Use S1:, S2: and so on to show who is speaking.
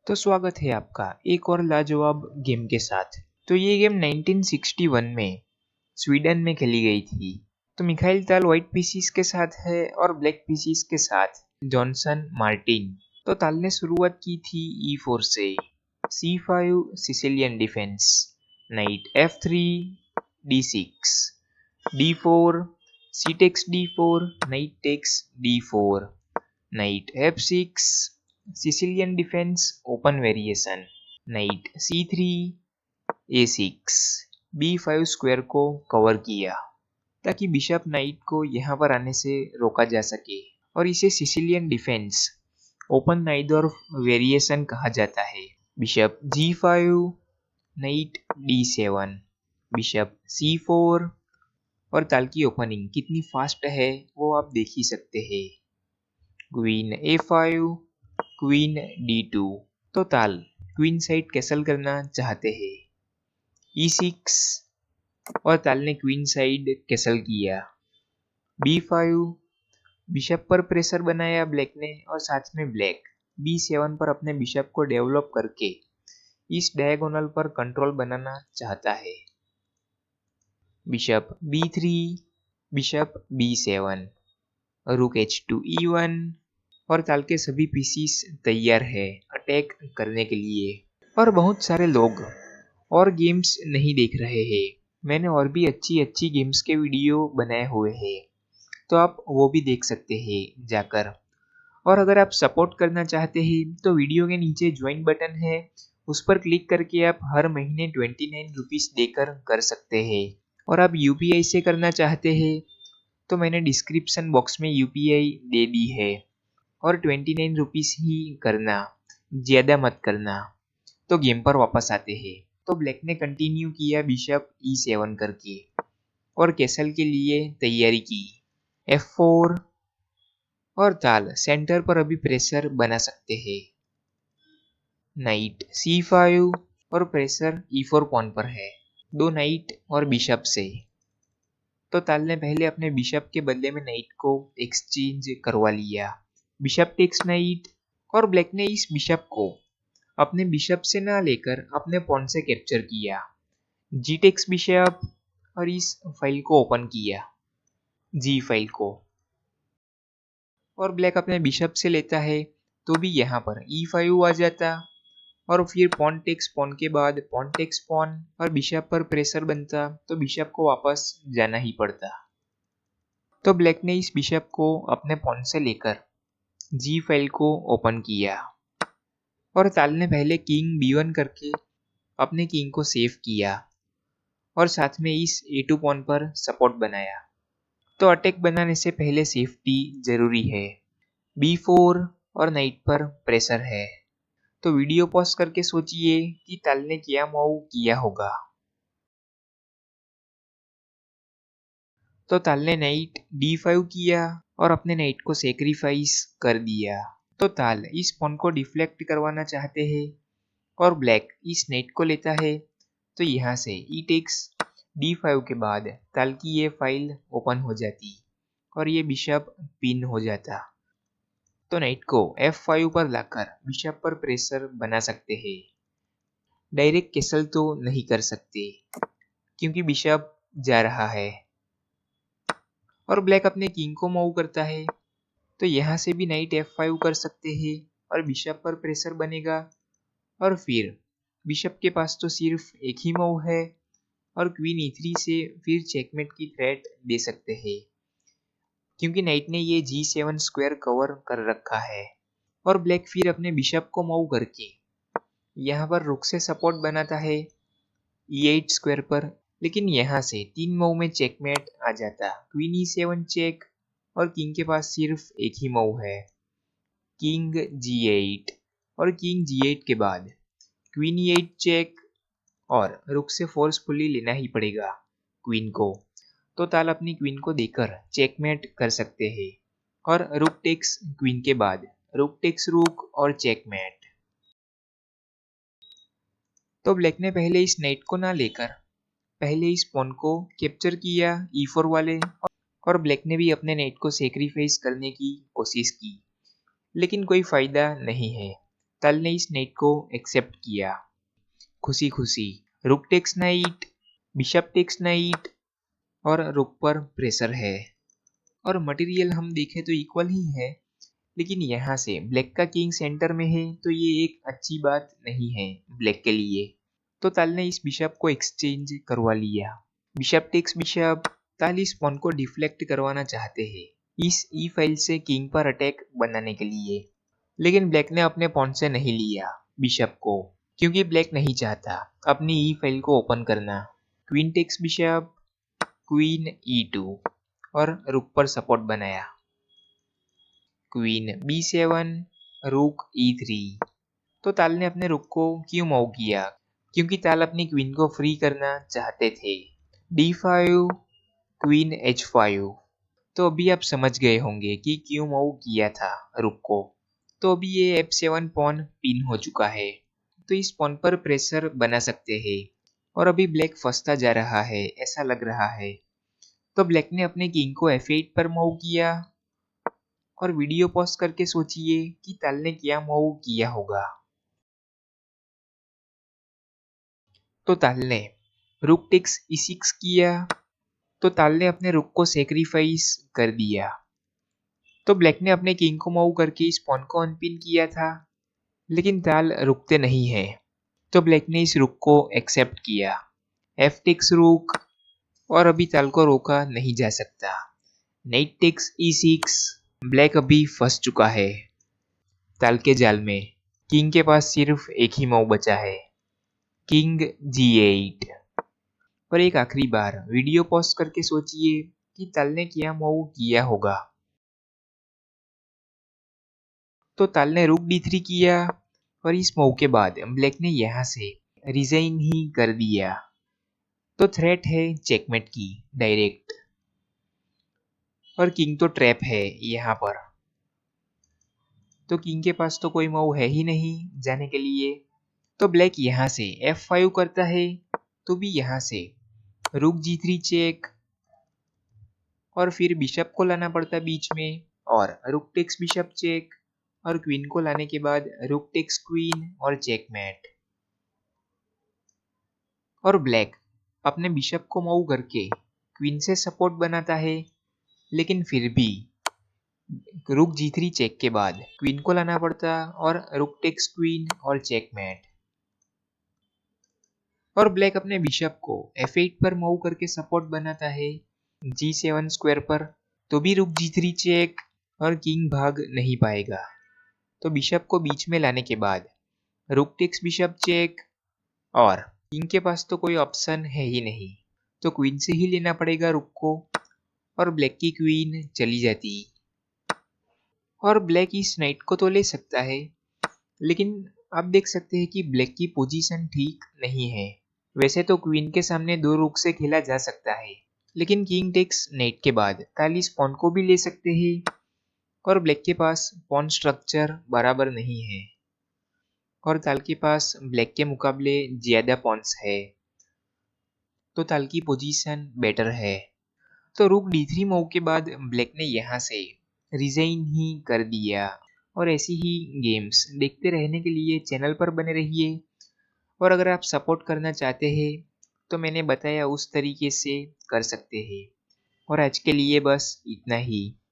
S1: तो स्वागत है आपका एक और लाजवाब गेम के साथ। तो ये गेम 1961 में स्वीडन में खेली गई थी। तो मिखाइल ताल व्हाइट पीसीस के साथ है और ब्लैक पीसीस के साथ जॉनसन मार्टिन। तो ताल ने शुरुआत की थी E4 से। C5 Sicilian defence, knight F3 D6, D4 C takes D4, knight takes D4, knight F6 Sicilian defence open variation, knight C3 A6 B5 square को कवर किया ताकि बिशप नाइट को यहाँ पर आने से रोका जा सके और इसे Sicilian defence open night variation कहा जाता है। Bishop G5, night D7, bishop C4 और ताल की ओपनिंग कितनी फास्ट है वो आप देख ही सकते हैं। Queen A5, queen D2। तो ताल क्वीन साइड कैसल करना चाहते हैं। E6 और ताल ने क्वीन साइड कैसल किया। B5, बिशप पर प्रेशर बनाया ब्लैक ने और साथ में ब्लैक B7 पर अपने बिशप को डेवलप करके इस डायगोनल पर कंट्रोल बनाना चाहता है। बिशप B3, बिशप B7, रुक H2 E1 और ताल के सभी पीसीस तैयार है अटैक करने के लिए। और बहुत सारे लोग और गेम्स नहीं देख रहे हैं। मैंने और भी अच्छी अच्छी गेम्स के वीडियो बनाए हुए हैं, तो आप वो भी देख सकते हैं जाकर। और अगर आप सपोर्ट करना चाहते हैं तो वीडियो के नीचे ज्वाइन बटन है, उस पर क्लिक करके आप हर महीने 29 रुपीज़ देकर कर सकते हैं। और आप यूपीआई से करना चाहते हैं तो मैंने डिस्क्रिप्शन बॉक्स में यूपीआई दे दी है। और 29 रुपीज़ ही करना, ज़्यादा मत करना। तो गेम पर वापस आते हैं। तो ब्लैक ने कंटिन्यू किया बिशप E7 करके और कैसल के लिए तैयारी की। F4 और ताल सेंटर पर अभी प्रेशर बना सकते हैं। नाइट C5 और प्रेशर E4 पॉन पर है, दो नाइट और बिशप से। तो ताल ने पहले अपने बिशप के बदले में नाइट को एक्सचेंज करवा लिया। बिशप टेक्स नाइट और ब्लैक ने इस बिशप को अपने बिशप से ना लेकर अपने पॉन से कैप्चर किया। जी टेक्स बिशप और इस फाइल को ओपन किया, जी फाइल को। और ब्लैक अपने बिशप से लेता है तो भी यहाँ पर E5 आ जाता और फिर पॉन टेक्स पॉन के बाद पॉन टेक्स पॉन और बिशप पर प्रेशर बनता तो बिशप को वापस जाना ही पड़ता। तो ब्लैक ने इस बिशप को अपने पॉन से लेकर जी फाइल को ओपन किया और ताल ने पहले किंग B1 करके अपने किंग को सेव किया और साथ में इस A2 पॉन पर सपोर्ट बनाया। तो अटैक बनाने से पहले सेफ्टी जरूरी है। B4 और नाइट पर प्रेशर है। तो वीडियो पॉज करके सोचिए कि ताल ने क्या मूव किया होगा। तो ताल ने नाइट D5 किया और अपने नाइट को सेक्रीफाइस कर दिया। तो ताल इस पॉन को डिफ्लेक्ट करवाना चाहते हैं और ब्लैक इस नाइट को लेता है। तो यहाँ से E टेक्स D5 के बाद ताल की ये फाइल ओपन हो जाती और ये बिशप पिन हो जाता। तो नाइट को F5 पर लाकर बिशप पर प्रेशर बना सकते हैं। डायरेक्ट कैसल तो नहीं कर सकते क्योंकि बिशप जा रहा है। और ब्लैक अपने किंग को मूव करता है तो यहाँ से भी नाइट F5 कर सकते हैं और बिशप पर प्रेशर बनेगा। और फिर बिशप के पास तो सिर्फ एक ही मूव है और क्वीन E3 से फिर चेकमेट की थ्रेट दे सकते हैं क्योंकि नाइट ने ये G7 स्क्वायर कवर कर रखा है। और ब्लैक फिर अपने बिशप को मूव करके यहाँ पर रुक से सपोर्ट बनाता है E8 स्क्वायर पर, लेकिन यहाँ से 3 मूव में चेकमेट आ जाता। क्वीन E7 चेक और किंग के पास सिर्फ एक ही मूव है, किंग G8 और किंग G8 के बाद क्वीन E8 चेक और रुक से फोर्सफुली लेना ही पड़ेगा क्वीन को। तो ताल अपनी क्वीन को देकर चेकमेट कर सकते हैं और रुक टेक्स क्वीन के बाद रुक टेक्स रुक और चेकमेट। तो ब्लैक ने पहले इस नाइट को ना लेकर पहले इस पॉन को कैप्चर किया E4 वाले और ब्लैक ने भी अपने नाइट को सेक्रीफाइस करने की कोशिश की, लेकिन कोई फायदा नहीं है। ताल ने इस नाइट को एक्सेप्ट किया खुशी खुशी। Rook takes knight, bishop takes knight, और रुक पर प्रेशर है और मटेरियल हम देखें तो इक्वल ही है, लेकिन यहाँ से ब्लैक का किंग सेंटर में है तो ये एक अच्छी बात नहीं है ब्लैक के लिए। तो ताल ने इस बिशप को एक्सचेंज करवा लिया। बिशप टेक्स बिशप, ताल इस पॉन को डिफ्लेक्ट करवाना चाहते हैं इस ई फाइल से किंग पर अटैक बनाने के लिए, लेकिन ब्लैक ने अपने पॉन से नहीं लिया बिशप को, क्योंकि ब्लैक नहीं चाहता अपनी ई फाइल को ओपन करना। Queen takes bishop, queen E2 और रुक पर सपोर्ट बनाया। क्वीन B7, रुक E3। तो ताल ने अपने रुक को क्यों मूव किया? क्योंकि ताल अपनी क्वीन को फ्री करना चाहते थे। D5, queen H5। तो अभी आप समझ गए होंगे कि क्यों मूव किया था रुक को। तो अभी ये F7 पॉन पिन हो चुका है, तो इस पॉन पर प्रेशर बना सकते हैं और अभी ब्लैक फंसता जा रहा है ऐसा लग रहा है। तो ब्लैक ने अपने किंग को F8 पर मूव किया और वीडियो पॉज करके सोचिए कि ताल ने क्या मूव किया होगा। तो ताल ने रुक टेक्स E6 किया, तो ताल ने अपने रुक को सेक्रीफाइस कर दिया। तो ब्लैक ने अपने किंग को मूव करके इस पॉन को अनपिन किया था, लेकिन ताल रुकते नहीं है, तो ब्लैक ने इस रुक को एक्सेप्ट किया। F टेक्स रुक, और अभी ताल को रोका नहीं जा सकता। नाइट टेक्स E6, ब्लैक अभी फंस चुका है ताल के जाल में। किंग के पास सिर्फ एक ही मूव बचा है, किंग G8। और एक आखिरी बार वीडियो पॉज करके सोचिए कि ताल ने क्या मूव किया होगा। तो ताल ने रुक D3 किया और इस मूव के बाद ब्लैक ने यहाँ से रिजाइन ही कर दिया। तो थ्रेट है चेकमेट की डायरेक्ट, और किंग तो ट्रैप है यहाँ पर। तो किंग के पास तो कोई मूव है ही नहीं जाने के लिए। तो ब्लैक यहाँ से F5 करता है, तो भी यहाँ से रुक G3 चेक, और फिर बिशप को लाना पड़ता बीच में, और रुक टेक्स बिशप चेक, और क्वीन को लाने के बाद रुक टेक्स क्वीन और चेकमेट। और ब्लैक अपने बिशप को मूव करके क्वीन से सपोर्ट बनाता है, लेकिन फिर भी रुक G3 चेक के बाद क्वीन को लाना पड़ता और रुक टेक्स क्वीन और चेकमेट। और ब्लैक अपने बिशप को F8 पर मूव करके सपोर्ट बनाता है G7 स्क्वायर पर, तो भी रुक G3 चेक और किंग भाग नहीं पाएगा। तो बिशप को बीच में लाने के बाद रुक टेक्स बिशप चेक, और किंग के पास तो कोई ऑप्शन है ही नहीं, तो क्वीन से ही लेना पड़ेगा रुक को, और ब्लैक की क्वीन चली जाती। और ब्लैक इस नाइट को तो ले सकता है, लेकिन आप देख सकते हैं कि ब्लैक की पोजीशन ठीक नहीं है। वैसे तो क्वीन के सामने दो रुक से खेला जा सकता है, लेकिन किंग टेक्स नाइट के बाद ताल इस पॉन को भी ले सकते हैं, और ब्लैक के पास पॉन स्ट्रक्चर बराबर नहीं है, और ताल के पास ब्लैक के मुकाबले ज्यादा पॉन्स है, तो ताल की पोजीशन बेटर है। तो रुक D3 मूव के बाद ब्लैक ने यहाँ से रिजाइन ही कर दिया। और ऐसी ही गेम्स देखते रहने के लिए चैनल पर बने रहिए, और अगर आप सपोर्ट करना चाहते हैं तो मैंने बताया उस तरीके से कर सकते हैं। और आज के लिए बस इतना ही।